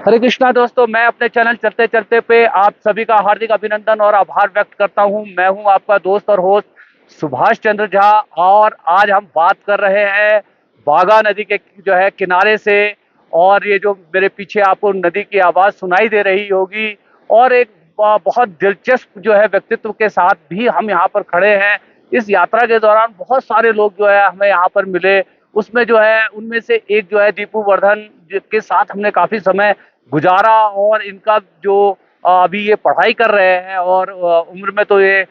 हरे कृष्णा दोस्तों, मैं अपने चैनल चलते चलते पे आप सभी का हार्दिक अभिनंदन और आभार व्यक्त करता हूं। मैं हूं आपका दोस्त और होस्ट सुभाष चंद्र झा। और आज हम बात कर रहे हैं बागा नदी के जो है किनारे से। और ये जो मेरे पीछे आपको नदी की आवाज़ सुनाई दे रही होगी, और एक बहुत दिलचस्प जो है व्यक्तित्व के साथ भी हम यहाँ पर खड़े हैं। इस यात्रा के दौरान बहुत सारे लोग जो है हमें यहाँ पर मिले। उसमें जो है उनमें से एक जो है दीपू वर्धन के साथ हमने काफ़ी समय गुजारा। और इनका जो अभी ये पढ़ाई कर रहे हैं, और उम्र में तो ये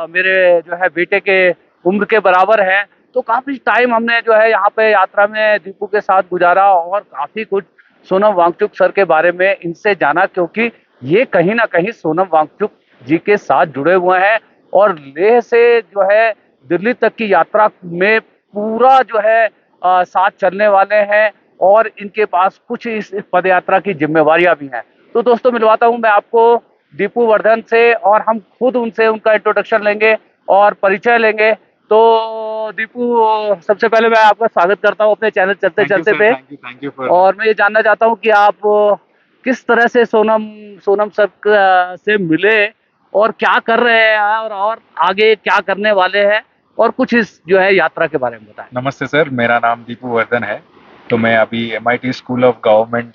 मेरे जो है बेटे के उम्र के बराबर है। तो काफ़ी टाइम हमने जो है यहाँ पे यात्रा में दीपू के साथ गुजारा, और काफ़ी कुछ सोनम वांगचुक सर के बारे में इनसे जाना, क्योंकि ये कहीं ना कहीं सोनम वांगचुक जी के साथ जुड़े हुए हैं। और लेह से जो है दिल्ली तक की यात्रा में पूरा जो है साथ चलने वाले हैं। और इनके पास कुछ इस पद यात्रा की जिम्मेवारियां भी हैं। तो दोस्तों, मिलवाता हूं मैं आपको दीपू वर्धन से, और हम खुद उनसे उनका इंट्रोडक्शन लेंगे और परिचय लेंगे। तो दीपू, सबसे पहले मैं आपका स्वागत करता हूं अपने चैनल चलते थैंक यू चलते सर। पे। Thank you for. और मैं ये जानना चाहता हूं कि आप किस तरह से सोनम सोनम सर से मिले, और क्या कर रहे हैं, और आगे क्या करने वाले हैं, और कुछ इस जो है यात्रा के बारे में बताएं। नमस्ते सर, मेरा नाम दीपू वर्धन है। तो मैं अभी एमआईटी स्कूल ऑफ गवर्नमेंट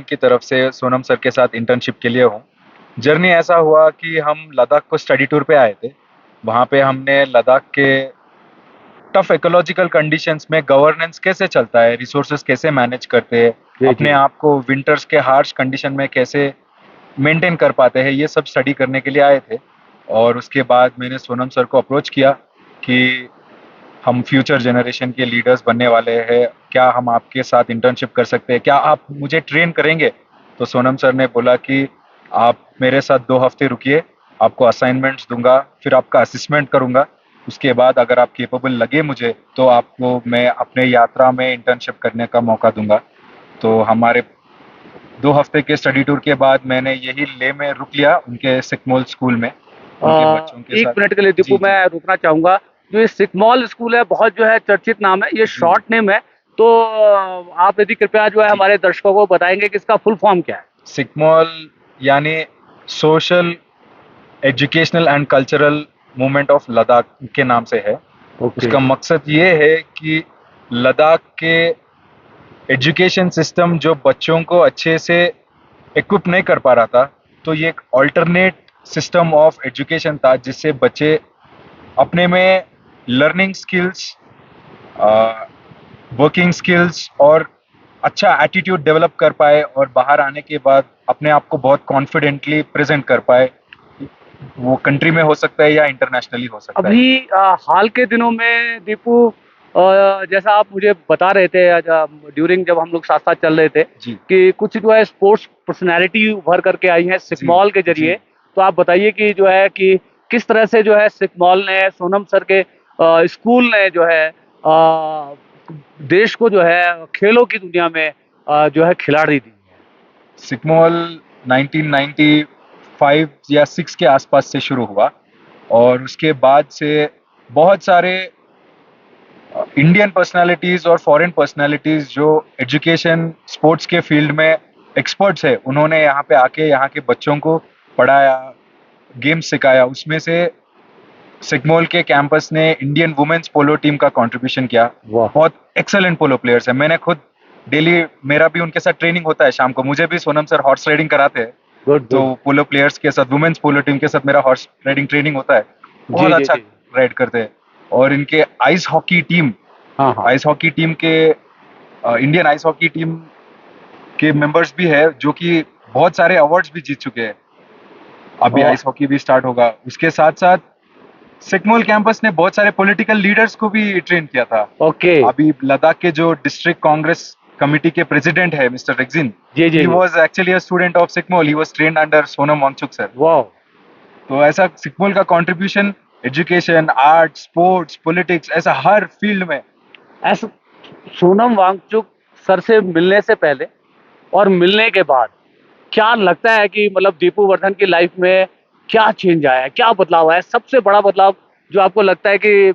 की तरफ से सोनम सर के साथ इंटर्नशिप के लिए हूँ। जर्नी ऐसा हुआ कि हम लद्दाख को स्टडी टूर पे आए थे। वहाँ पे हमने लद्दाख के टफ इकोलॉजिकल कंडीशंस में गवर्नेंस कैसे चलता है, रिसोर्सेज कैसे मैनेज करते हैं, जी अपने जी। आप को विंटर्स के हार्श कंडीशन में कैसे मेंटेन कर पाते हैं, ये सब स्टडी करने के लिए आए थे। और उसके बाद मैंने सोनम सर को अप्रोच किया कि हम फ्यूचर जनरेशन के लीडर्स बनने वाले हैं, क्या हम आपके साथ इंटर्नशिप कर सकते हैं, क्या आप मुझे ट्रेन करेंगे। तो सोनम सर ने बोला कि आप मेरे साथ 2 हफ्ते रुकिए, आपको असाइनमेंट्स दूंगा, फिर आपका असिस्मेंट करूंगा। उसके बाद अगर आप केपेबल लगे मुझे, तो आपको मैं अपने यात्रा में इंटर्नशिप करने का मौका दूंगा। तो हमारे 2 हफ्ते के स्टडी टूर के बाद मैंने यही लेह में रुक लिया, उनके सिकमोल स्कूल में, उनके बच्चों के एक साथ। मिनट के लिए दीपू, जी जी। मैं रुकना चाहूंगा। जो ये सिकमॉल स्कूल है, बहुत जो है चर्चित नाम है, ये जी शॉर्ट नेम है। तो आप यदि कृपया जो है जी। हमारे दर्शकों को बताएंगे कि इसका फुल फॉर्म क्या है। सिकमोल यानी social educational and cultural movement of Ladakh के नाम से है। ओके। उसका मकसद ये है कि लद्दाख के एजुकेशन सिस्टम जो बच्चों को अच्छे से इक्विप नहीं कर पा रहा था, तो ये एक ऑल्टरनेट सिस्टम ऑफ एजुकेशन था जिससे बच्चे अपने में लर्निंग स्किल्स, वर्किंग स्किल्स और अच्छा एटीट्यूड डेवलप कर पाए, और बाहर आने के बाद अपने आप को बहुत कॉन्फिडेंटली प्रेजेंट कर पाए। वो कंट्री में हो सकता है या इंटरनेशनली हो सकता है। अभी हाल के दिनों में दीपू, जैसा आप मुझे बता रहे थे ड्यूरिंग जब हम लोग साथ साथ चल रहे थे, जी कि कुछ जो है स्पोर्ट्स पर्सनैलिटी उभर करके आई हैं जी सिकमॉल के जी। जरिए। तो आप बताइए कि जो है कि किस तरह से जो है सिकमॉल ने, सोनम सर के स्कूल ने जो है देश को जो है खेलों की दुनिया में जो है खिलाड़ी दी है। सिकमोल 1995 या 6 के आसपास से शुरू हुआ, और उसके बाद से बहुत सारे इंडियन पर्सनालिटीज और फॉरेन पर्सनालिटीज जो एजुकेशन स्पोर्ट्स के फील्ड में एक्सपर्ट्स है, उन्होंने यहाँ पे आके यहाँ के बच्चों को पढ़ाया, गेम्स सिखाया। उसमें से सिगमोल के कैंपस ने इंडियन वुमेन्स पोलो टीम का कंट्रीब्यूशन किया। वाह। बहुत एक्सेलेंट पोलो प्लेयर्स है। मैंने खुद डेली, मेरा भी उनके साथ ट्रेनिंग होता है शाम को, मुझे भी सोनम सर हॉर्स राइडिंग कराते हैं। गुड तो गुड। पोलो प्लेयर्स के साथ, वुमेन्स पोलो टीम के साथ मेरा हॉर्स राइडिंग ट्रेनिंग होता है। बहुत जी जी अच्छा जी। राइड करते हैं। और इनके हाँ हाँ। आइस हॉकी टीम के इंडियन आइस हॉकी टीम के मेंबर्स भी है, जो कि बहुत सारे अवार्ड्स भी जीत चुके हैं। अभी और आइस हॉकी भी स्टार्ट होगा। उसके साथ साथ सिकमोल कैंपस ने बहुत सारे पॉलिटिकल लीडर्स को भी ट्रेन किया था। ओके। अभी लद्दाख के जो डिस्ट्रिक्ट कांग्रेस कमिटी के प्रेसिडेंट है, मिस्टर रेक्जिन, जी जी ही जी। Was actually a student of SECMOL, he was trained under Sonam Wangchuk sir. वाह। तो ऐसा सिकमोल का contribution education, art, sports, politics, ऐसा हर फील्ड में। ऐसा सोनम वांगचुक सर से मिलने से पहले और मिलने के बाद क्या लगता है कि मतलब दीपू वर्धन की लाइफ में क्या चेंज आया है, क्या बदलाव आया है? सबसे बड़ा बदलाव जो आपको लगता है कि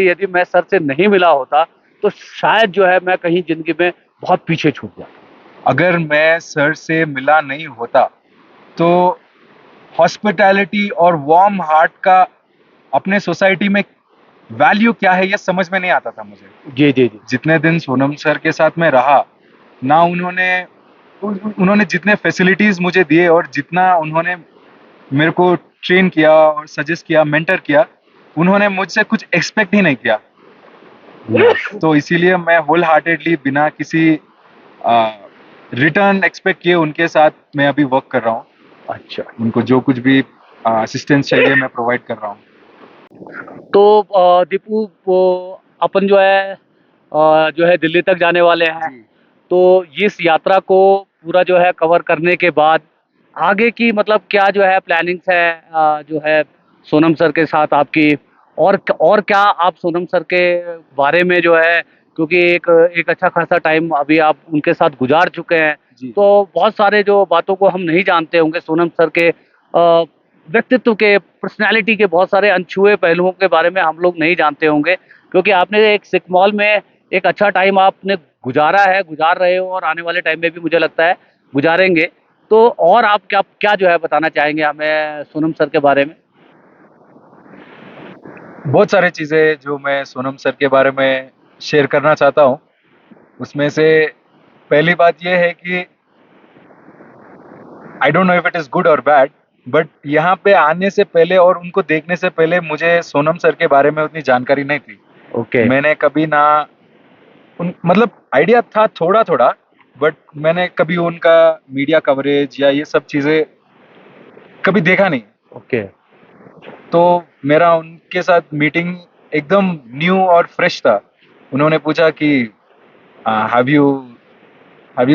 यदि मैं सर से नहीं मिला होता तो शायद जो है मैं कहीं जिंदगी में बहुत पीछे छूट जाता। अगर मैं सर से मिला नहीं होता तो हॉस्पिटैलिटी और वार्म हार्ट का अपने सोसाइटी में वैल्यू क्या है ये समझ में नहीं आता था मुझे। जी जी जी। जितने दिन सोनम सर के साथ मैं रहा ना, उन्होंने जितने फैसिलिटीज मुझे दिए और जितना उन्होंने मेरे को ट्रेन किया और सजेस्ट किया, मेंटर किया, उन्होंने मुझसे कुछ एक्सपेक्ट ही नहीं किया। तो इसीलिए मैं होल हार्टेडली बिना किसी रिटर्न एक्सपेक्ट किए उनके साथ मैं अभी वर्क कर रहा हूँ। अच्छा। उनको जो कुछ भी असिस्टेंस चाहिए मैं प्रोवाइड कर रहा हूँ। तो दीपू, वो अपन जो है दिल्ली तक जाने वाले हैं। जी। तो इस यात्रा को पूरा जो है कवर करने के बाद आगे की मतलब क्या जो है प्लानिंग्स है, जो है सोनम सर के साथ आपकी, और क्या आप सोनम सर के बारे में जो है, क्योंकि एक एक अच्छा खासा टाइम अभी आप उनके साथ गुजार चुके हैं, जी। तो बहुत सारे जो बातों को हम नहीं जानते होंगे सोनम सर के व्यक्तित्व के, पर्सनालिटी के बहुत सारे अनछुए पहलुओं के बारे में हम लोग नहीं जानते होंगे, क्योंकि आपने एक सिकमॉल में एक अच्छा टाइम आपने गुजारा है, गुजार रहे हो, और आने वाले टाइम में भी मुझे लगता है गुजारेंगे। तो और आप क्या क्या जो है बताना चाहेंगे हमें सोनम सर के बारे में? बहुत सारे चीज़ें जो मैं सोनम सर के बारे में शेयर करना चाहता हूँ। उसमें से पहली बात ये है कि I don't know if it is good और बैड, बट यहाँ पे आने से पहले और उनको देखने से पहले मुझे सोनम सर के बारे में उतनी जानकारी नहीं थी। ओके। मैंने कभी ना मतलब आइडिया था थोड़ा-थोड़ा, बट मैंने कभी उनका मीडिया कवरेज या ये सब चीज़ें कभी देखा नहीं। ओके। तो मेरा उनके साथ मीटिंग एकदम न्यू और फ्रेश था। उन्होंने पूछा कि have you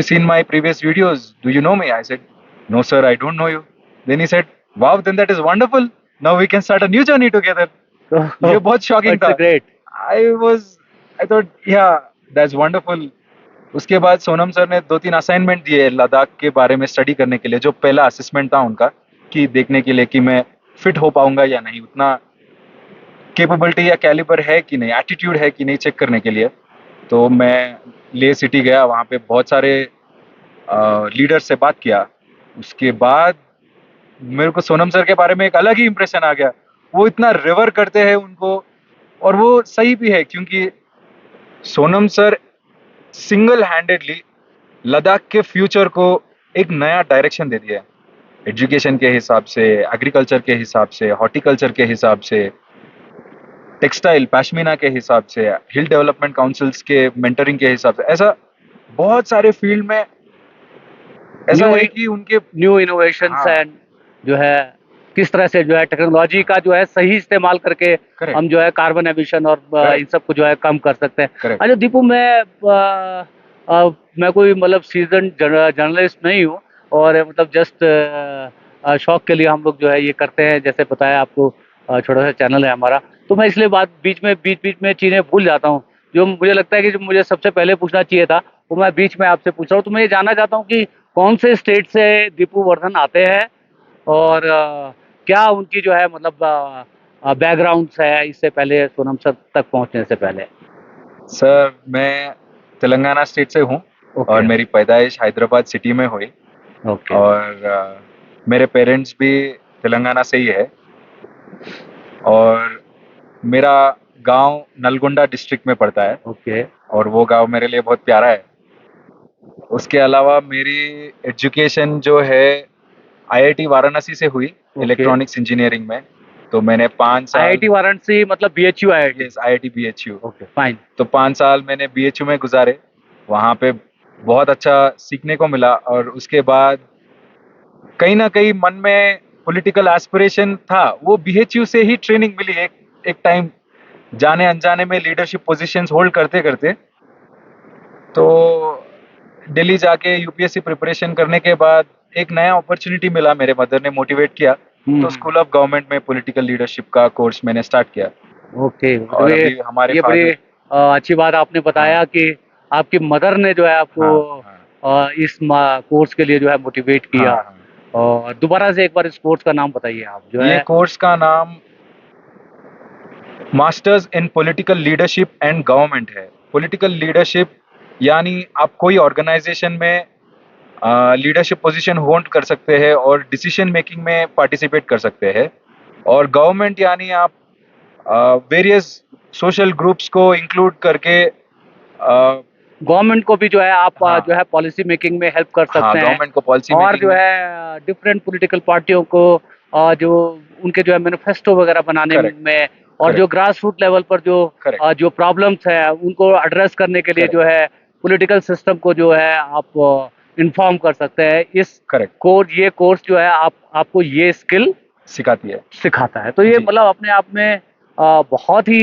seen my previous videos? Do you know me? I said, no sir, I don't know you. Then he said, wow, then that is wonderful. Now we can start a new journey together. ये बहुत shocking it's था। Great. I was I thought या that's wonderful. उसके बाद Sonam sir ने 2-3 assignment दिए लद्दाख के बारे में स्टडी करने के लिए, जो पहला असेसमेंट था उनका, कि देखने के लिए कि मैं फिट हो पाऊंगा या नहीं, उतना कैपेबिलिटी या कैलिबर है कि नहीं, एटीट्यूड है कि नहीं, चेक करने के लिए। तो मैं ले सिटी गया, वहाँ पे बहुत सारे लीडर से बात किया। उसके बाद मेरे को सोनम सर के बारे में एक अलग ही इम्प्रेशन आ गया। वो इतना रिवर करते हैं उनको, और वो सही भी है क्योंकि Sonam sir single handedly Ladakh के फ्यूचर को एक नया डायरेक्शन दे दिया है। एजुकेशन के हिसाब से, एग्रीकल्चर के हिसाब से, हॉर्टिकल्चर के हिसाब से, टेक्सटाइल पश्मीना के हिसाब से, हिल डेवलपमेंट काउंसिल्स के मेंटरिंग के हिसाब से, ऐसा बहुत सारे फील्ड में ऐसा न्यू है कि उनके न्यू इनोवेशंस हाँ एंड जो है किस तरह से जो है टेक्नोलॉजी का जो है सही इस्तेमाल करके करेक्ट हम जो है कार्बन एमिशन और इन करेक्ट सब को जो है कम कर सकते हैं। करेक्ट अच्छा दीपू, मैं कोई मतलब सीजन जर्नलिस्ट नहीं हूँ, और मतलब जस्ट शौक के लिए हम लोग जो है ये करते हैं, जैसे बताया आपको, छोटा सा चैनल है हमारा, तो मैं इसलिए बात बीच में चीज़ें भूल जाता हूँ। जो मुझे लगता है कि जो मुझे सबसे पहले पूछना चाहिए था वो मैं बीच में आपसे पूछ रहा हूँ। तो मैं ये जानना चाहता हूँ कि कौन से स्टेट से दीपू वर्धन आते हैं, और क्या उनकी जो है मतलब बैकग्राउंड्स है इससे पहले, सोनम सर तक पहुंचने से पहले? सर, मैं तेलंगाना स्टेट से हूँ और ओके। मेरी पैदाइश हैदराबाद सिटी में हुई। ओके। और मेरे पेरेंट्स भी तेलंगाना से ही है, और मेरा गांव नलगोंडा डिस्ट्रिक्ट में पड़ता है, ओके। और वो गांव मेरे लिए बहुत प्यारा है। उसके अलावा मेरी एजुकेशन जो है आईआईटी वाराणसी से हुई, ओके। इलेक्ट्रॉनिक्स इंजीनियरिंग में। तो मैंने 5 साल, आईआईटी वाराणसी मतलब BHU IIT? Yes, IIT BHU. Okay, fine. तो 5 साल मैंने बीएचयू में गुजारे। वहाँ पे बहुत अच्छा सीखने को मिला, और उसके बाद कहीं ना कहीं मन में पॉलिटिकल एस्पिरेशन था, वो बीएचयू से ही ट्रेनिंग मिली। एक एक टाइम जाने अनजाने में लीडरशिप पोजीशंस होल्ड करते करते, तो दिल्ली जाके यूपीएससी प्रिपरेशन करने के बाद एक नया अपॉर्चुनिटी मिला, मेरे मदर ने मोटिवेट किया, तो स्कूल ऑफ गवर्नमेंट में पॉलिटिकल लीडरशिप का कोर्स मैंने स्टार्ट किया। ओके, मतलब और अभी हमारे ये बड़ी फादर, अच्छी बात आपने हाँ बताया कि आपकी मदर ने जो है आपको हाँ हाँ इस कोर्स के लिए जो है मोटिवेट हाँ किया। हाँ। और दोबारा से एक बार इस कोर्स का नाम बताइए आप जो ये है। कोर्स का नाम masters in political leadership and government है। पॉलिटिकल लीडरशिप यानी आप कोई ऑर्गेनाइजेशन में लीडरशिप पोजीशन होल्ड कर सकते हैं और डिसीजन मेकिंग में पार्टिसिपेट कर सकते हैं। और गवर्नमेंट यानी आप वेरियस सोशल ग्रुप्स को इंक्लूड करके गवर्नमेंट को भी जो है आप हाँ जो है पॉलिसी मेकिंग में हेल्प कर हाँ सकते हैं, गवर्नमेंट को पॉलिसी और मेकिंग जो में है डिफरेंट पॉलिटिकल पार्टियों को जो उनके जो है मैनिफेस्टो वगैरह बनाने करेक्ट में, और जो करेक्ट ग्रास रूट लेवल पर जो करेक्ट जो प्रॉब्लम्स है उनको एड्रेस करने के लिए करेक्ट जो है पॉलिटिकल सिस्टम को जो है आप इन्फॉर्म कर सकते हैं। इस करेक्ट ये कोर्स जो है आपको ये स्किल सिखाती है। सिखाता है। तो ये जी मतलब अपने आप में बहुत ही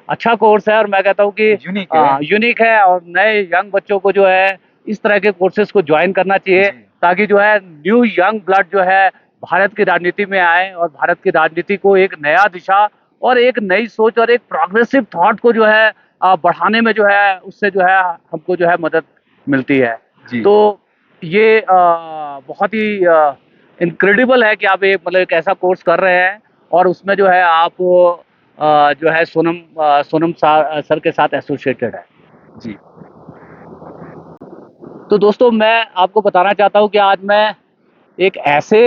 अच्छा कोर्स है, और मैं कहता हूँ कि यूनिक है। यूनिक है, और नए यंग बच्चों को जो है इस तरह के कोर्सेज को ज्वाइन करना चाहिए, जी ताकि जो है न्यू यंग ब्लड जो है भारत की राजनीति में आए, और भारत की राजनीति को एक नया दिशा और एक नई सोच और एक प्रोग्रेसिव थॉट को जो है बढ़ाने में जो है उससे जो है हमको जो है मदद मिलती है। जी तो ये बहुत ही इनक्रेडिबल है कि आप एक मतलब एक ऐसा कोर्स कर रहे हैं, और उसमें जो है आप जो है सोनम सर के साथ एसोसिएटेड है। जी तो दोस्तों, मैं आपको बताना चाहता हूँ कि आज मैं एक ऐसे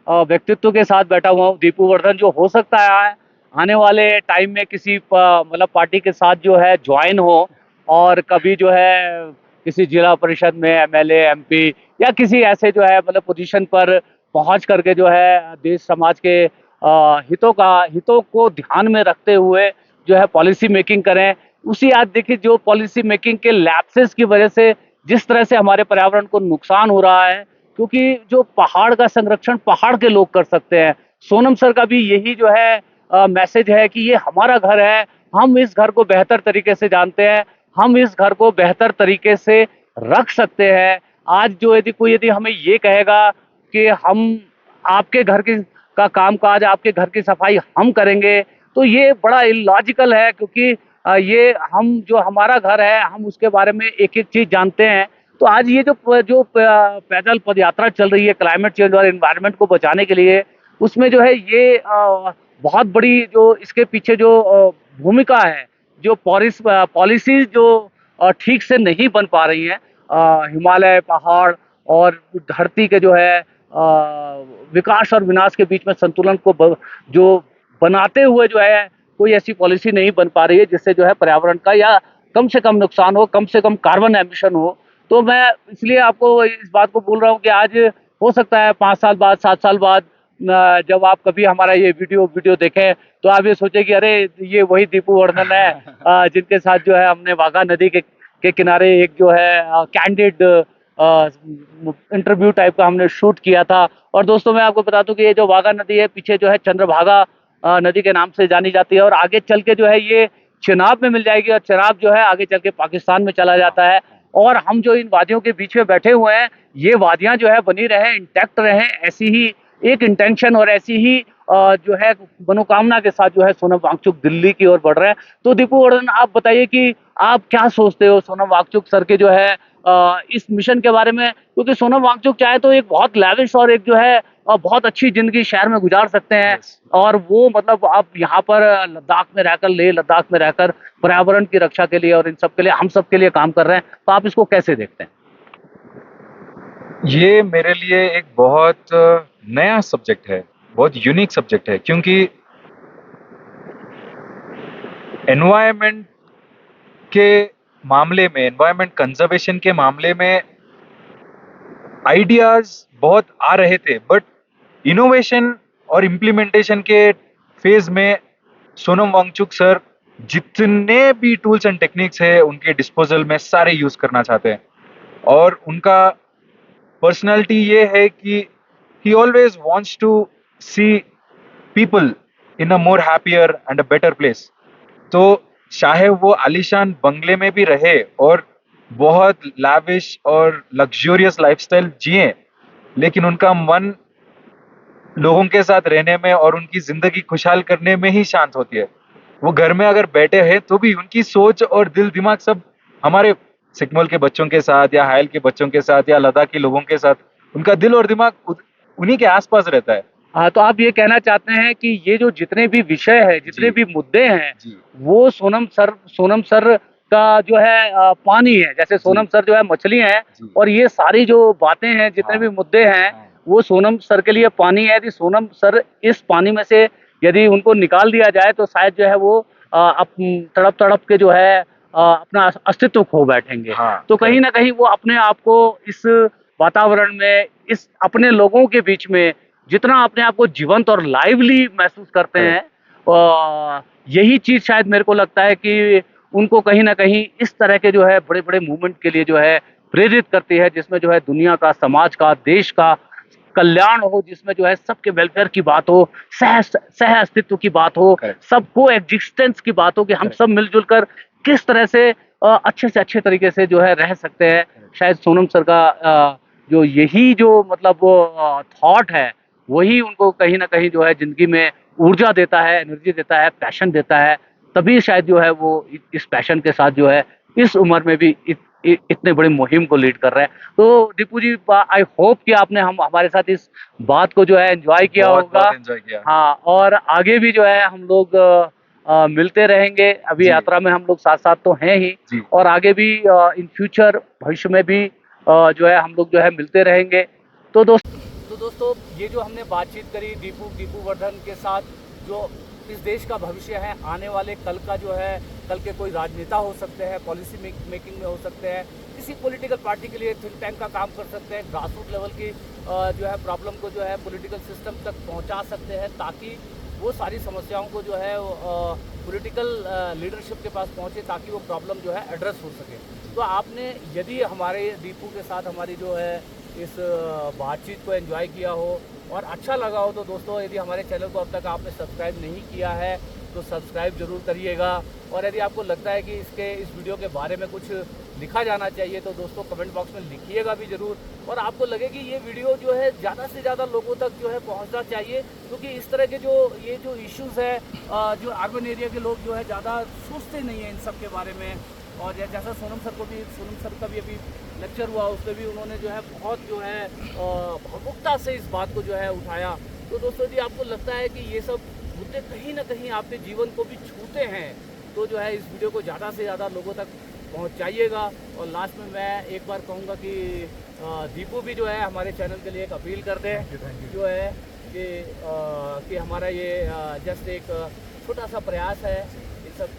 व्यक्तित्व के साथ बैठा हुआ हूँ, दीपू वर्धन, जो हो सकता है आने वाले टाइम में किसी मतलब पार्टी के साथ जो है ज्वाइन हो, और कभी जो है किसी जिला परिषद में एमएलए एमपी या किसी ऐसे जो है मतलब पोजीशन पर पहुंच करके जो है देश समाज के हितों को ध्यान में रखते हुए जो है पॉलिसी मेकिंग करें। उसी आज देखिए जो पॉलिसी मेकिंग के लैप्सेस की वजह से जिस तरह से हमारे पर्यावरण को नुकसान हो रहा है, क्योंकि जो पहाड़ का संरक्षण पहाड़ के लोग कर सकते हैं। सोनम सर का भी यही जो है मैसेज है कि ये हमारा घर है, हम इस घर को बेहतर तरीके से जानते हैं, हम इस घर को बेहतर तरीके से रख सकते हैं। आज जो यदि हमें ये कहेगा कि हम आपके घर की का कामकाज, आपके घर की सफाई हम करेंगे, तो ये बड़ा इलॉजिकल है, क्योंकि ये हम जो हमारा घर है हम उसके बारे में एक एक चीज जानते हैं। तो आज ये पैदल पद यात्रा चल रही है क्लाइमेट चेंज और एनवायरनमेंट को बचाने के लिए, उसमें जो है ये बहुत बड़ी जो इसके पीछे जो भूमिका है, जो पॉलिसी जो ठीक से नहीं बन पा रही हैं, हिमालय, पहाड़ और धरती के जो है विकास और विनाश के बीच में संतुलन को जो बनाते हुए जो है कोई ऐसी पॉलिसी नहीं बन पा रही है जिससे जो है पर्यावरण का या कम से कम नुकसान हो, कम से कम कार्बन एमिशन हो। तो मैं इसलिए आपको इस बात को बोल रहा हूँ कि आज हो सकता है 5 साल बाद, 7 साल बाद जब आप कभी हमारा ये वीडियो देखें, तो आप ये सोचे कि अरे ये वही दीपू वर्धन है जिनके साथ जो है हमने वाघा नदी के किनारे एक जो है कैंडिड इंटरव्यू टाइप का हमने शूट किया था। और दोस्तों, मैं आपको बता दूं कि ये जो वाघा नदी है पीछे जो है चंद्रभागा नदी के नाम से जानी जाती है, और आगे चल के जो है ये चिनाब में मिल जाएगी, और चिनाब जो है आगे चल के पाकिस्तान में चला जाता है। और हम जो इन वादियों के बीच में बैठे हुए हैं, ये वादियां जो है बनी रहे, इंटैक्ट रहे, ऐसी ही एक इंटेंशन और ऐसी ही जो है मनोकामना के साथ जो है सोनम वांगचुक दिल्ली की ओर बढ़ रहे हैं। तो दीपू वर्धन, आप बताइए कि आप क्या सोचते हो सोनम वांगचुक सर के जो है इस मिशन के बारे में, क्योंकि सोनम वांगचुक चाहे तो एक बहुत लैविश और एक जो है बहुत अच्छी जिंदगी शहर में गुजार सकते हैं, यस और वो मतलब आप यहाँ पर लद्दाख में रहकर, लेह लद्दाख में रहकर पर्यावरण की रक्षा के लिए और इन सब के लिए, हम सब के लिए काम कर रहे हैं। तो आप इसको कैसे देखते हैं? ये मेरे लिए एक बहुत नया सब्जेक्ट है, बहुत यूनिक सब्जेक्ट है, क्योंकि एनवायरनमेंट के मामले में, एनवायरनमेंट कंजर्वेशन के मामले में आइडियाज बहुत आ रहे थे, बट इनोवेशन और इम्प्लीमेंटेशन के फेज में सोनम वांगचुक सर जितने भी टूल्स एंड टेक्निक्स है उनके डिस्पोजल में सारे यूज करना चाहते हैं। और उनका पर्सनालिटी ये है कि he always wants to see people in a more happier and a better place। तो चाहे वो आलीशान बंगले में भी रहे और बहुत लाविश और लग्जूरियस लाइफस्टाइल जिए, लेकिन उनका मन लोगों के साथ रहने में और उनकी जिंदगी खुशहाल करने में ही शांत होती है। वो घर में अगर बैठे हैं तो भी उनकी सोच और दिल दिमाग सब हमारे सिकमल के बच्चों के साथ या हायल के बच्चों के साथ या लद्दाख के लोगों के साथ, उनका दिल और दिमाग उन्हीं के आसपास रहता है। हाँ, तो आप ये कहना चाहते हैं कि ये जो जितने भी विषय है, जितने जी भी मुद्दे हैं, जी वो सोनम सर का जो है पानी है, जैसे सोनम सर जो है मछली हैं, जी। और ये सारी जो बातें हैं, जितने हाँ। भी मुद्दे हैं, हाँ। वो सोनम सर के लिए पानी है। यदि सोनम सर इस पानी में से यदि उनको निकाल दिया जाए तो शायद जो है वो तड़प तड़प के जो है अपना अस्तित्व खो बैठेंगे। हाँ, तो कहीं ना कहीं वो अपने आप को इस वातावरण में, इस अपने लोगों के बीच में जितना अपने आप को जीवंत और लाइवली महसूस करते हैं, यही चीज शायद मेरे को लगता है कि उनको कहीं ना कहीं इस तरह के जो है बड़े बड़े मूवमेंट के लिए जो है प्रेरित करती है, जिसमें जो है दुनिया का, समाज का, देश का कल्याण हो, जिसमें जो है सबके वेलफेयर की बात हो, सह अस्तित्व की बात हो, Correct. सबको एग्जिस्टेंस की बात हो कि हम Correct. सब मिलजुल कर किस तरह से अच्छे से अच्छे तरीके से जो है रह सकते हैं। शायद सोनम सर का जो यही जो मतलब वो थॉट है, वही उनको कहीं ना कहीं जो है जिंदगी में ऊर्जा देता है, एनर्जी देता है, पैशन देता है। तभी शायद जो है वो इस पैशन के साथ जो है इस उम्र में भी इतने बड़ी मुहिम को लीड कर रहे हैं। तो दीपू जी, आई होप कि आपने हम हमारे साथ इस बात को जो है एंजॉय किया होगा। बहुत एंजॉय किया। हाँ, और आगे भी जो है हम लोग मिलते रहेंगे। अभी जी। यात्रा में हम लोग साथ साथ तो हैं ही, जी। और आगे भी इन फ्यूचर भविष्य में भी जो है हम लोग जो है मिलते रहेंगे। तो दोस्तों ये जो हमने बातचीत करी दीपू वर्धन के साथ, जो इस देश का भविष्य है, आने वाले कल का जो है, कल के कोई राजनेता हो सकते हैं, पॉलिसी मेकिंग में हो सकते हैं, किसी पॉलिटिकल पार्टी के लिए थिंक टैंक का काम कर सकते हैं, ग्रासरूट लेवल की जो है प्रॉब्लम को जो है पॉलिटिकल सिस्टम तक पहुंचा सकते हैं, ताकि वो सारी समस्याओं को जो है पॉलिटिकल लीडरशिप के पास पहुंचे, ताकि वो प्रॉब्लम जो है एड्रेस हो सके। तो आपने यदि हमारे दीपू के साथ हमारी जो है इस बातचीत को एंजॉय किया हो और अच्छा लगा हो, तो दोस्तों यदि हमारे चैनल को अब तक आपने सब्सक्राइब नहीं किया है तो सब्सक्राइब जरूर करिएगा। और यदि आपको लगता है कि इस वीडियो के बारे में कुछ लिखा जाना चाहिए तो दोस्तों कमेंट बॉक्स में लिखिएगा भी ज़रूर। और आपको लगे कि ये वीडियो जो है ज़्यादा से ज़्यादा लोगों तक जो है पहुंचना चाहिए, क्योंकि इस तरह के जो इश्यूज़ है, जो अर्बन एरिया के लोग जो है ज़्यादा सोचते नहीं हैं इन सब के बारे में। और जैसा सोनम सर का भी अभी लेक्चर हुआ, उसमें भी उन्होंने जो है बहुत जो है भावुकता से इस बात को जो है उठाया। तो दोस्तों यदि आपको लगता है कि ये सब मुद्दे कहीं ना कहीं आपके जीवन को भी छूते हैं, तो जो है इस वीडियो को ज़्यादा से ज़्यादा लोगों तक पहुंचाइएगा। और लास्ट में मैं एक बार कहूँगा कि दीपू भी जो है हमारे चैनल के लिए एक अपील कर दें, जो है कि हमारा ये जस्ट एक छोटा सा प्रयास है इन सब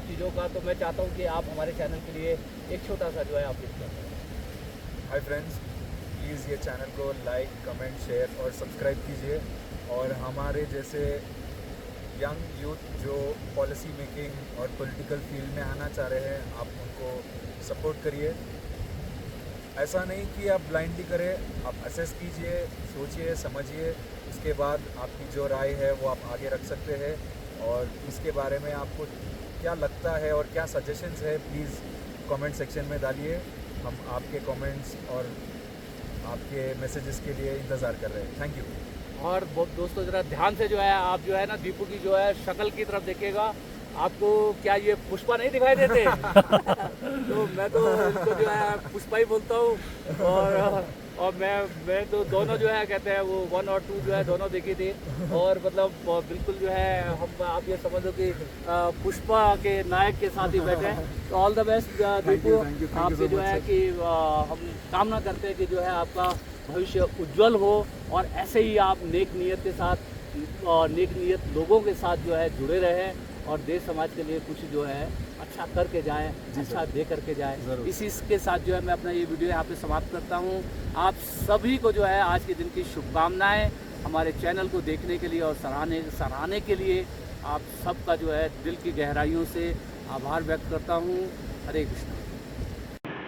चीज़ों का। तो मैं चाहता हूँ कि आप हमारे चैनल के लिए एक छोटा सा जो है अपील करें। हाय फ्रेंड्स, प्लीज़ ये चैनल को लाइक, कमेंट, शेयर और सब्सक्राइब कीजिए। और हमारे जैसे यंग यूथ जो पॉलिसी मेकिंग और पॉलिटिकल फील्ड में आना चाह रहे हैं, आप उनको सपोर्ट करिए। ऐसा नहीं कि आप ब्लाइंडली करें, आप असेस कीजिए, सोचिए, समझिए, उसके बाद आपकी जो राय है वो आप आगे रख सकते हैं। और इसके बारे में आपको क्या लगता है और क्या सजेशंस है, प्लीज़ कमेंट सेक्शन में डालिए। हम आपके कमेंट्स और आपके मैसेजेस के लिए इंतज़ार कर रहे हैं। Thank you. और दोस्तों ज़रा ध्यान से जो है आप जो है ना दीपू की जो है शक्ल की तरफ देखिएगा। आपको क्या ये पुष्पा नहीं दिखाई देते? तो मैं तो इनको जो है पुष्पा ही बोलता हूँ। और मैं तो दोनों जो है कहते हैं वो 1 और 2 जो है दोनों देखी थी। और मतलब बिल्कुल जो है हम, आप ये समझ लो कि पुष्पा के नायक के साथ ही बैठे हैं। तो ऑल द बेस्ट दीपू, आपसे जो है कि हम कामना करते हैं कि जो है आपका भविष्य उज्जवल हो, और ऐसे ही आप नेक नीयत के साथ और नेक नीयत लोगों के साथ जो है जुड़े रहें, और देश समाज के लिए कुछ जो है अच्छा करके जाएं, अच्छा दे करके जाएं। इसी के साथ जो है मैं अपना ये वीडियो यहाँ पे समाप्त करता हूँ। आप सभी को जो है आज के दिन की शुभकामनाएं, हमारे चैनल को देखने के लिए और सराहने के लिए आप सबका जो है दिल की गहराइयों से आभार व्यक्त करता हूँ। हरे कृष्णा।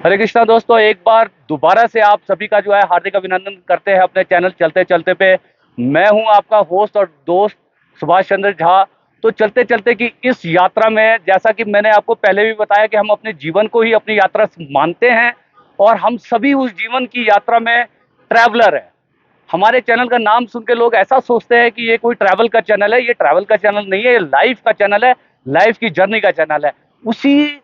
हरे कृष्णा दोस्तों, एक बार दोबारा से आप सभी का जो है हार्दिक अभिनंदन करते हैं अपने चैनल चलते चलते पे। मैं हूं आपका होस्ट और दोस्त सुभाष चंद्र झा। तो चलते चलते कि इस यात्रा में, जैसा कि मैंने आपको पहले भी बताया कि हम अपने जीवन को ही अपनी यात्रा मानते हैं, और हम सभी उस जीवन की यात्रा में ट्रैवलर हैं। हमारे चैनल का नाम सुन के लोग ऐसा सोचते हैं कि ये कोई ट्रैवल का चैनल है। ये ट्रैवल का चैनल नहीं है, ये लाइफ का चैनल है, लाइफ की जर्नी का चैनल है। उसी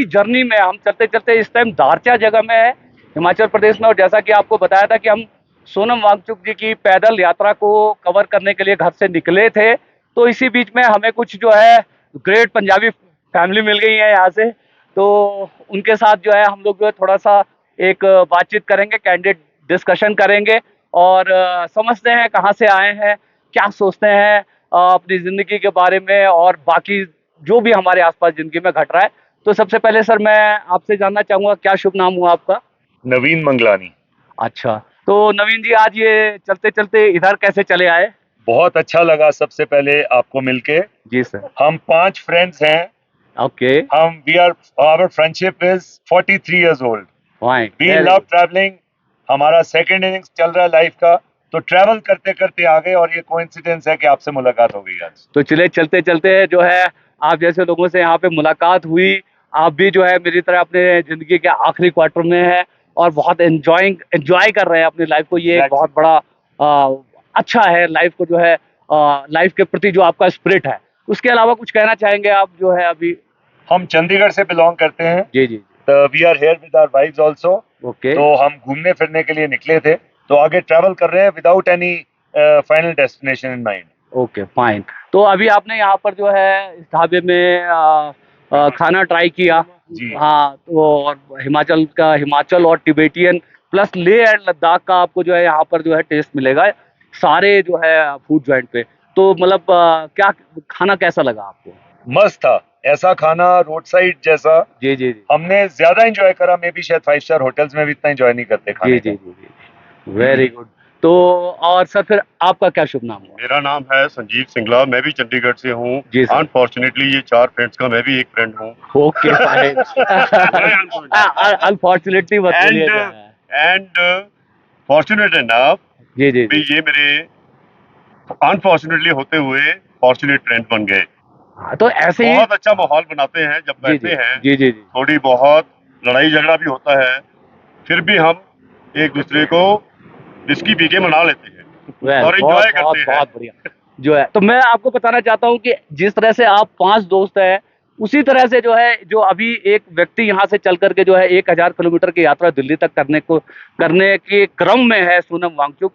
जर्नी में हम चलते चलते इस टाइम दारचा जगह में है, हिमाचल प्रदेश में। और जैसा कि आपको बताया था कि हम सोनम वांगचुक जी की पैदल यात्रा को कवर करने के लिए घर से निकले थे। तो इसी बीच में हमें कुछ जो है ग्रेट पंजाबी फैमिली मिल गई है यहाँ से, तो उनके साथ जो है हम लोग जो है थोड़ा सा एक बातचीत करेंगे, कैंडिड डिस्कशन करेंगे और समझते हैं कहाँ से आए हैं, क्या सोचते हैं अपनी ज़िंदगी के बारे में और बाकी जो भी हमारे आसपास ज़िंदगी में घट रहा है। तो सबसे पहले सर मैं आपसे जानना चाहूँगा क्या शुभ नाम हुआ आपका? नवीन मंगलानी। अच्छा, तो नवीन जी आज ये चलते-चलते इधर कैसे चले आए? बहुत अच्छा लगा सबसे पहले आपको मिलके। जी सर। हम 5 फ्रेंड्स हैं। ओके, हम we are our friendship is 43 years old. Fine, we very love good. Travelling. हमारा सेकंड इनिंग्स चल रहा है लाइफ का, तो ट्रैवल करते करते आ गए और ये कोइंसिडेंस है कि आपसे मुलाकात हो गई आज। तो चलिए चलते-चलते जो है आप जैसे लोगों से यहाँ पे मुलाकात हुई, आप भी जो है मेरी तरह अपने ज़िंदगी के आखिरी क्वार्टर में हैं और बहुत एन्जॉय कर रहे हैं अपनी लाइफ को। ये एक Exactly. बहुत बड़ा अच्छा है लाइफ को जो है लाइफ के प्रति जो आपका स्पिरिट है। उसके अलावा कुछ कहना चाहेंगे आप जो है अभी? हम चंडीगढ़ से बिलोंग करते हैं। जी, जी। We are here with our wifes also. Okay, तो हम घूमने फिरने के लिए निकले थे, तो आगे ट्रैवल कर रहे हैं without any final destination in mind. Okay, fine. तो अभी आपने यहाँ पर जो है इस ढाबे में खाना ट्राई किया। जी। हाँ, तो और हिमाचल और Tibetan plus Leh and Ladakh का आपको जो है यहाँ पर जो है टेस्ट मिलेगा, सारे जो है फूड जॉइंट पे। तो मतलब क्या खाना कैसा लगा आपको? मस्त था। ऐसा खाना रोड साइड जैसा जी, जी, जी। हमने ज्यादा एंजॉय करा। मे बी शायद 5 स्टार होटल्स में भी इतना एंजॉय नहीं करते जी, खाने जी, का। जी, जी। Very good. तो और सर फिर आपका क्या शुभ नाम हुआ? मेरा नाम है संजीव सिंगला। मैं भी चंडीगढ़ से हूँ। जी सर। अनफॉर्चुनेटली ये 4 फ्रेंड्स का मैं भी एक फ्रेंड हूँ। Okay, fine. अनफॉर्चुनेटली मत बोलिए जो है। एंड फॉर्चुनेट इनफ जी, जी, भी जी। ये मेरे अनफॉर्चुनेटली होते हुए फॉर्चुनेट फ्रेंड बन गए। हाँ, तो ऐसे ही बहुत अच्छा माहौल बनाते हैं जब जी, जी, बैठते हैं। जी, जी, जी। थोड़ी बहुत लड़ाई झगड़ा भी होता है, फिर भी हम एक दूसरे को इसकी पीके मना लेते हैं वेल, और बहुत एंजॉय बहुत करते हैं। बहुत बढ़िया जो है। तो मैं आपको बताना चाहता हूँ कि जिस तरह से आप 5 दोस्त हैं, उसी तरह से जो है जो अभी एक व्यक्ति यहाँ से चल कर के जो है 1000 किलोमीटर की यात्रा दिल्ली तक करने के क्रम में है, सोनम वांगचुक।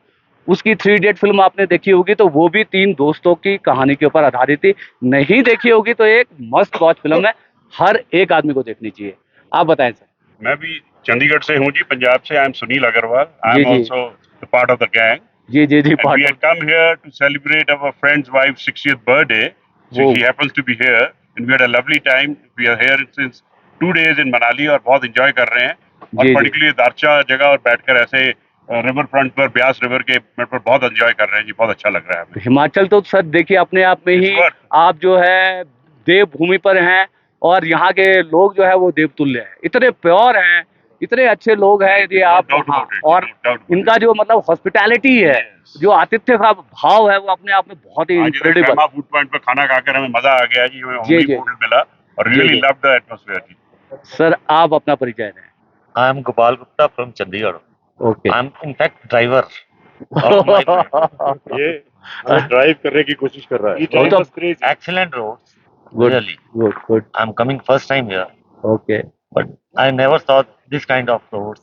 उसकी 3 इडियट फिल्म आपने देखी होगी, तो वो भी 3 दोस्तों की कहानी के ऊपर आधारित थी। नहीं देखी होगी तो एक मस्ट वॉच फिल्म है, हर एक आदमी को देखनी चाहिए। आप बताएं सर। मैं भी चंडीगढ़ से हूँ जी, पंजाब से। I am Sunil Agarwal. I जी, एम जी। Also part of the gang. जी, जी, जी, And we part had come here to celebrate our friend's wife's 60th birthday. So Whoa. she happens to be here, and we had a lovely time. We are here since 2 days in Manali और बहुत enjoy कर रहे हैं। और जी, जी। particularly Darcha जगह और बैठकर ऐसे रिवर फ्रंट पर, ब्यास रिवर के पर बहुत enjoy कर रहे हैं जी। बहुत अच्छा लग रहा है हमें। हिमाचल तो सर देखिए अपने आप में ही इस बार- आप जो है देवभूमि पर हैं और यहाँ के लोग जो है वो देवतुल्य हैं, इतने प्योर हैं, इतने अच्छे लोग हैं। यदि आप No doubt हाँ, about it, और no doubt about इनका जो मतलब हॉस्पिटैलिटी है, Yes. जो आतिथ्य का भाव है, वो अपने आप में बहुत ही आज इनक्रेडिबल। फेमा फूड पॉइंट पर खाना खाकर हमें मजा आ गया जी। हमें जी, होमली जी। फूड मिला और जी, रियली जी। लव द एटमॉस्फेयर जी। सर आप अपना परिचय दें। I am Gopal Gupta from Chandigarh. Okay. I am in fact driver of my friend. ये हमें ड्राइव करने की कोशिश कर रहा है। वो तो Excellent roads, good really. Good good. I am coming first time here, okay but I never saw this kind of roads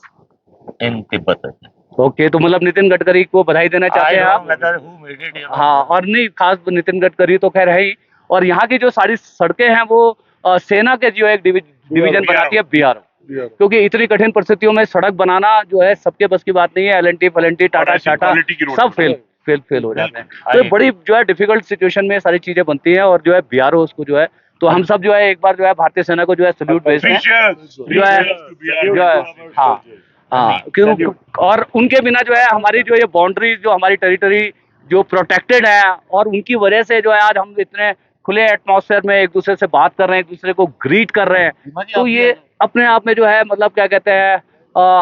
in Tibet. Okay, तो मतलब नितिन गडकरी को बधाई देना I चाहते हैं don't आप? know whether who made it here. हाँ, और नहीं खास नितिन गडकरी तो खैर है ही, और यहाँ की जो सारी सड़कें हैं वो सेना के जो एक डिवीजन बनाती है बीआरओ, क्योंकि इतनी कठिन परिस्थितियों में सड़क बनाना जो है सबके बस की बात नहीं है। एलएनटी फलेंटी टाटा ऐसी टाटा quality की रोड सब फेल हो जाते हैं। तो ये बड़ी जो है डिफिकल्ट सिचुएशन में सारी चीजें बनती हैं और जो है बीआरओ उसको जो है, तो हम सब जो है एक बार जो है भारतीय सेना को जो है सल्यूट भेजते हैं जो है हाँ हाँ, क्यों और उनके बिना जो है हमारी जो ये बाउंड्री जो हमारी टेरिटरी जो प्रोटेक्टेड है, और उनकी वजह से जो है आज हम इतने खुले एटमॉस्फेयर में एक दूसरे से बात कर रहे हैं, एक दूसरे को ग्रीट कर रहे हैं। तो ये अपने आप में जो है मतलब क्या कहते हैं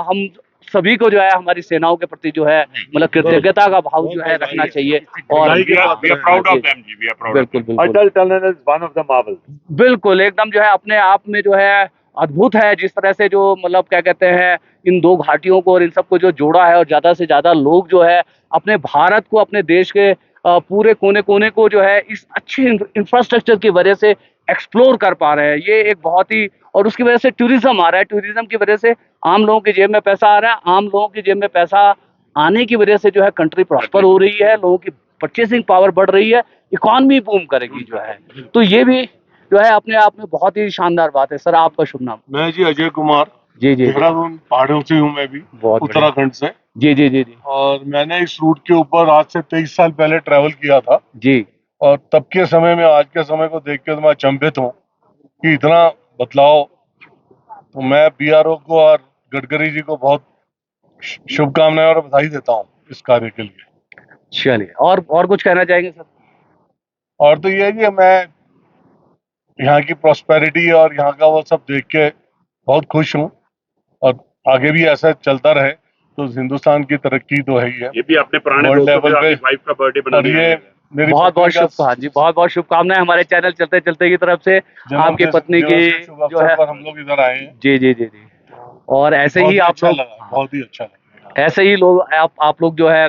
हम सभी को जो है हमारी सेनाओं के प्रति जो है मतलब कृतज्ञता का भाव जो है रखना चाहिए। और we are proud of them ji. We are proud of बिल्कुल them। बिल्कुल Atal tunnel is one of the marvels. बिल्कुल एकदम जो है अपने आप में जो है अद्भुत है, जिस तरह से जो मतलब क्या कहते हैं इन दो घाटियों को और इन सबको जो जोड़ा है, और ज्यादा से ज्यादा लोग जो है अपने भारत को, अपने देश के पूरे कोने कोने को जो है इस अच्छे इंफ्रास्ट्रक्चर की वजह से एक्सप्लोर कर पा रहे हैं। ये एक बहुत ही, और उसकी वजह से टूरिज्म आ रहा है, टूरिज्म की वजह से आम लोगों की जेब में पैसा आ रहा है, आम लोगों की जेब में पैसा आने की वजह से जो है कंट्री प्रॉस्पर हो रही है, लोगों की परचेसिंग पावर बढ़ रही है, इकॉनमी बूम करेगी जो है। तो ये भी जो है अपने आप में बहुत ही शानदार बात है। सर आपका शुभ नाम? मैं जी अजय कुमार, जी जी जी, देहरादून पहाड़ों से हूँ मैं भी, बहुत बढ़िया। उत्तराखंड से। जी जी जी जी और मैंने इस रूट के ऊपर आज से 23 साल पहले ट्रैवल किया था, जी। और तब के समय में आज के समय को देख के तो मैं अचंभित हूँ कि इतना बदलाव। तो मैं बीआरओ को और गडकरी जी को बहुत शुभकामनाएं और बधाई देता हूँ इस कार्य के लिए। चलिए, और कुछ कहना चाहेंगे सर? और तो ये है कि मैं यहाँ की प्रॉस्पेरिटी और यहाँ का वो सब देख के बहुत खुश हूँ, और आगे भी ऐसा चलता रहे तो हिंदुस्तान की तरक्की तो है ही है ये भी अपने पुराने वर्ल्ड दोस्तों के लेवल पे। आपकी वाइफ का बर्थडे और बनाने ये आए हैं। मेरी बहुत बहुत पत्नी का शुभ, हाँ जी, बहुत बहुत शुभकामनाएं हमारे चैनल चलते चलते की तरफ से जन्म आपकी दिवस पत्नी की के शुभ जो अवसर है। पर हम लोग इधर आए हैं। जी जी जी जी। और ऐसे बहुत ही ही आप अच्छा लोग, लगा, बहुत ही अच्छा लगा। ऐसे ही लोग आप लोग जो है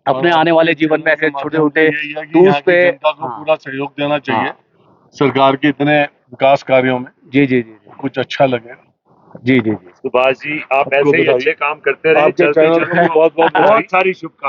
अपने और आने वाले जीवन में के ऐसे छोटे माध्यम छोटे से यही है कि टूर्स यहाँ की पे, जनता को हाँ पूरा सहयोग देना चाहिए हाँ, सरकार के इतने विकास कार्यों में, जी जी जी कुछ अच्छा लगे। जी जी जी। सुभाष जी आप आपको ऐसे ही बधाई। अच्छे काम करते रहे, आपके चलते चैनल को भी चलते बहुत बहुत बधाई। बहुत सारी शुभकामनाएं।